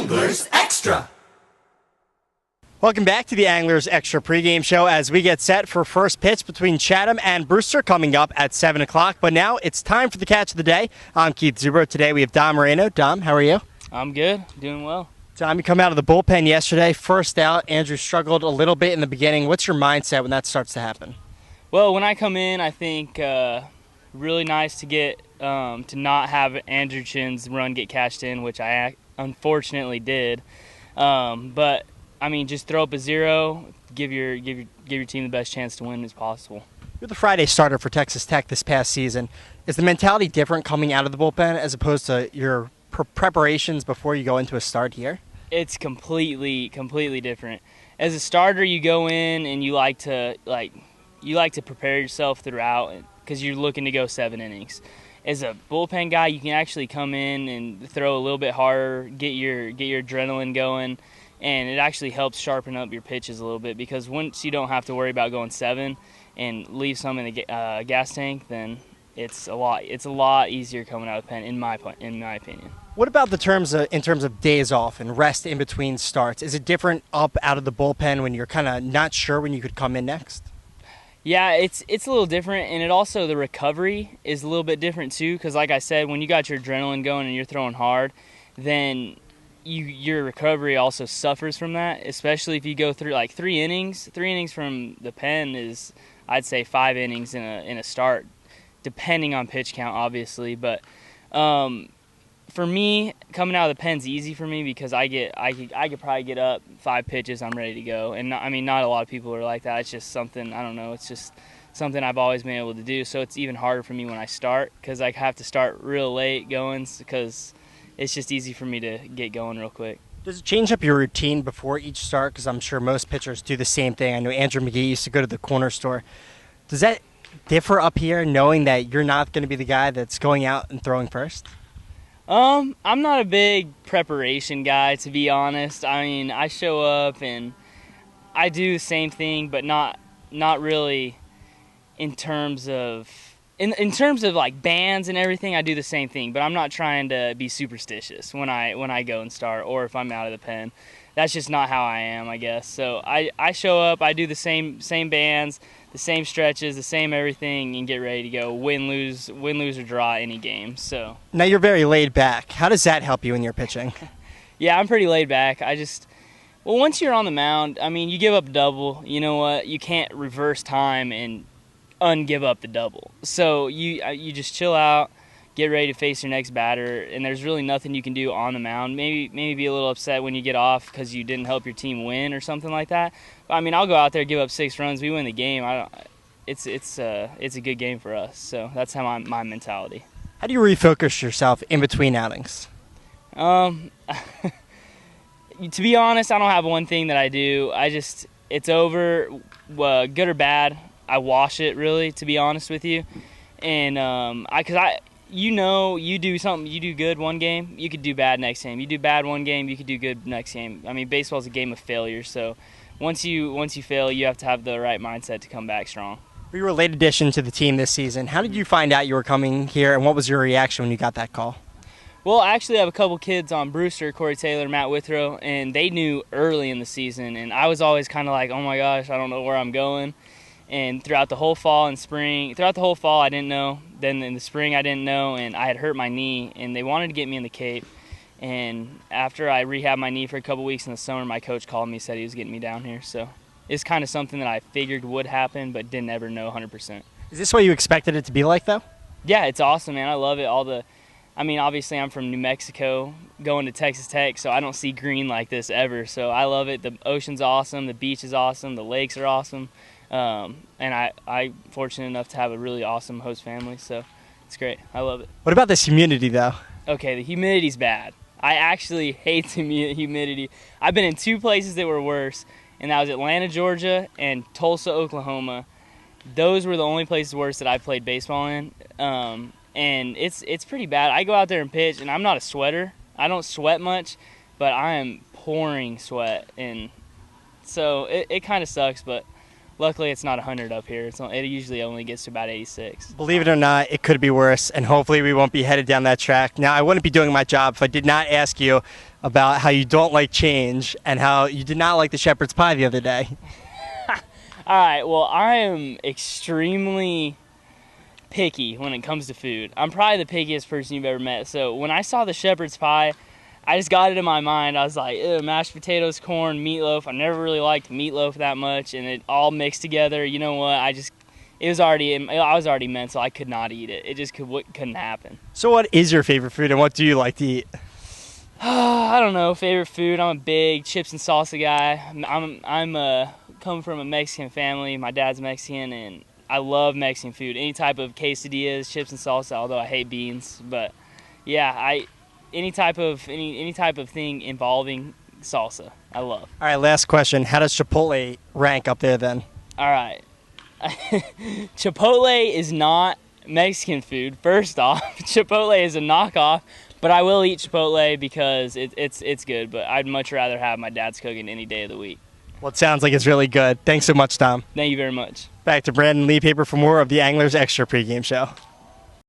Anglers Extra. Welcome back to the Anglers Extra pregame show as we get set for first pitch between Chatham and Brewster coming up at 7 o'clock. But now it's time for the catch of the day. I'm Keith Zuber. Today we have Dom Moreno. Dom, how are you? I'm good. Doing well. Dom, you come out of the bullpen yesterday. First out, Andrew struggled a little bit in the beginning. What's your mindset when that starts to happen? Well, when I come in, I think really nice to get to not have Andrew Chin's run get cashed in, which I unfortunately did. But I mean, just throw up a zero, give your team the best chance to win as possible. You're the Friday starter for Texas Tech this past season. Is the mentality different coming out of the bullpen as opposed to your preparations before you go into a start here? It's completely different. As a starter, you go in and you like to prepare yourself throughout because you're looking to go 7 innings. As a bullpen guy, you can actually come in and throw a little bit harder, get your adrenaline going. And it actually helps sharpen up your pitches a little bit because once you don't have to worry about going 7 and leave some in the gas tank, then it's a lot easier coming out of the pen in my opinion. What about in terms of days off and rest in between starts? Is it different up out of the bullpen when you're kind of not sure when you could come in next? Yeah, it's a little different, and the recovery is a little bit different too because like I said, when you got your adrenaline going and you're throwing hard, then your recovery also suffers from that, especially if you go through like 3 innings. 3 innings from the pen is, I'd say, 5 innings in a start, depending on pitch count, obviously. But for me, coming out of the pen's easy for me because I could probably get up 5 pitches, I'm ready to go. And not a lot of people are like that. It's just something, I don't know. It's just something I've always been able to do. So it's even harder for me when I start because I have to start real late going because it's just easy for me to get going real quick. Does it change up your routine before each start? Because I'm sure most pitchers do the same thing. I know Andrew McGee used to go to the corner store. Does that differ up here, knowing that you're not going to be the guy that's going out and throwing first? I'm not a big preparation guy, to be honest. I mean, I show up and I do the same thing, but not really in terms of like bands and everything. I do the same thing, but I'm not trying to be superstitious when I go and start or if I'm out of the pen. That's just not how I am, I guess. So I show up, I do the same bands, the same stretches, the same everything, and get ready to go. Win, lose or draw any game. So now you're very laid back. How does that help you in your pitching? Yeah, I'm pretty laid back. Once you're on the mound, I mean, you give up a double. You know what? You can't reverse time and ungive up the double. So you just chill out, get ready to face your next batter, and there's really nothing you can do on the mound. Maybe be a little upset when you get off because you didn't help your team win or something like that. But, I mean, I'll go out there, give up 6 runs, we win the game. It's a good game for us. So that's how my mentality. How do you refocus yourself in between outings? To be honest, I don't have one thing that I do. It's over, good or bad. I wash it, really, to be honest with you. And you do something, you do good one game, you could do bad next game. You do bad one game, you could do good next game. I mean, baseball's a game of failure, so once you fail, you have to have the right mindset to come back strong. You were a late addition to the team this season. How did you find out you were coming here, and what was your reaction when you got that call? Well, actually, I have a couple kids on Brewster, Corey Taylor, Matt Withrow, and they knew early in the season, and I was always kind of like, oh my gosh, I don't know where I'm going. And throughout the whole fall, I didn't know. Then in the spring, I didn't know, and I had hurt my knee, and they wanted to get me in the Cape. And after I rehabbed my knee for a couple weeks in the summer, my coach called me, said he was getting me down here. So it's kind of something that I figured would happen, but didn't ever know 100%. Is this what you expected it to be like, though? Yeah, it's awesome, man. I love it. Obviously, I'm from New Mexico, going to Texas Tech, so I don't see green like this ever. So I love it. The ocean's awesome. The beach is awesome. The lakes are awesome. And I'm fortunate enough to have a really awesome host family, so it's great. I love it. What about this humidity, though? Okay, the humidity's bad. I actually hate the humidity. I've been in 2 places that were worse, and that was Atlanta, Georgia, and Tulsa, Oklahoma. Those were the only places worse that I played baseball in, and it's pretty bad. I go out there and pitch, and I'm not a sweater. I don't sweat much, but I am pouring sweat, and so it kind of sucks, but luckily it's not 100 up here. It usually only gets to about 86. Believe it or not, it could be worse, and hopefully we won't be headed down that track. Now, I wouldn't be doing my job if I did not ask you about how you don't like change and how you did not like the shepherd's pie the other day. All right, well, I am extremely picky when it comes to food. I'm probably the pickiest person you've ever met. So when I saw the shepherd's pie, I just got it in my mind. I was like, ew, mashed potatoes, corn, meatloaf. I never really liked meatloaf that much, and it all mixed together. You know what? I was already mental. I could not eat it. It just couldn't happen. So what is your favorite food and what do you like to eat? I don't know. Favorite food? I'm a big chips and salsa guy. I'm come from a Mexican family. My dad's Mexican, and I love Mexican food. Any type of quesadillas, chips and salsa. Although I hate beans, but yeah, any type of thing involving salsa, I love. All right, last question. How does Chipotle rank up there then? All right, Chipotle is not Mexican food. First off, Chipotle is a knockoff, but I will eat Chipotle because it's good. But I'd much rather have my dad's cooking any day of the week. Well, it sounds like it's really good. Thanks so much, Tom. Thank you very much. Back to Brandon Lee Paper for more of the Anglers Extra pregame show.